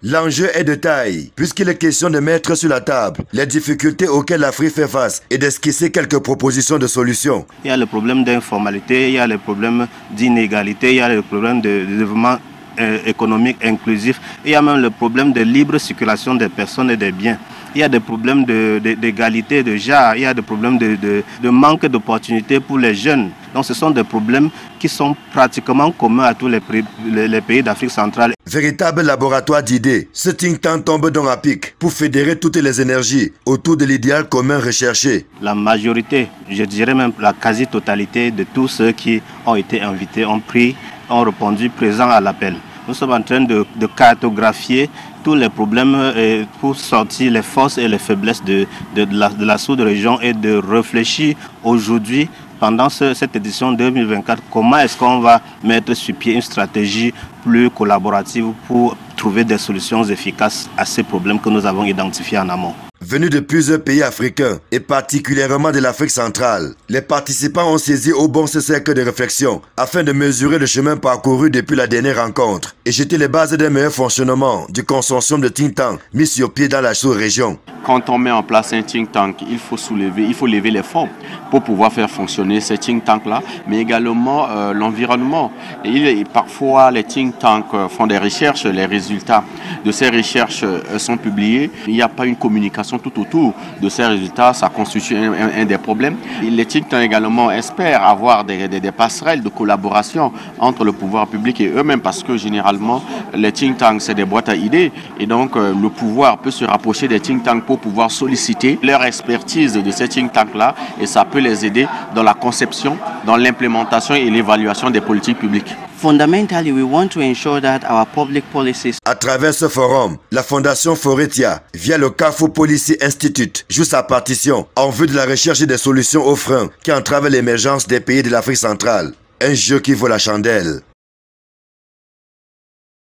L'enjeu est de taille, puisqu'il est question de mettre sur la table les difficultés auxquelles l'Afrique fait face et d'esquisser quelques propositions de solutions. Il y a le problème d'informalité, il y a le problème d'inégalité, il y a le problème de développement économique inclusif, il y a même le problème de libre circulation des personnes et des biens. Il y a des problèmes d'égalité de genre, il y a des problèmes de manque d'opportunités pour les jeunes. Donc ce sont des problèmes qui sont pratiquement communs à tous les pays d'Afrique centrale. Véritable laboratoire d'idées, ce think tank tombe donc à pic pour fédérer toutes les énergies autour de l'idéal commun recherché. La majorité, je dirais même la quasi-totalité de tous ceux qui ont été invités ont répondu présent à l'appel. Nous sommes en train de cartographier tous les problèmes pour sortir les forces et les faiblesses de la sous-région et de réfléchir aujourd'hui, pendant cette édition 2024, comment est-ce qu'on va mettre sur pied une stratégie plus collaborative pour trouver des solutions efficaces à ces problèmes que nous avons identifiés en amont. Venus de plusieurs pays africains et particulièrement de l'Afrique centrale, les participants ont saisi au bon ce cercle de réflexion afin de mesurer le chemin parcouru depuis la dernière rencontre et jeter les bases d'un meilleur fonctionnement du consortium de think tank mis sur pied dans la sous-région. Quand on met en place un think tank, il faut lever les fonds pour pouvoir faire fonctionner ces think tanks-là, mais également l'environnement. Et parfois, les think tanks font des recherches, les résultats de ces recherches sont publiés. Il n'y a pas une communication tout autour de ces résultats, ça constitue un des problèmes. Et les think tanks également espèrent avoir des passerelles de collaboration entre le pouvoir public et eux-mêmes, parce que généralement, les think tanks, c'est des boîtes à idées, et donc le pouvoir peut se rapprocher des think tanks pour pouvoir solliciter leur expertise de ces think tanks-là, et ça peut les aider dans la conception, dans l'implémentation et l'évaluation des politiques publiques. Fundamentally, we want to ensure that our public policies. À travers ce forum, la Fondation Foretia, via le Carrefour Policy Institute, joue sa partition en vue de la recherche des solutions aux freins qui entravent l'émergence des pays de l'Afrique centrale. Un jeu qui vaut la chandelle.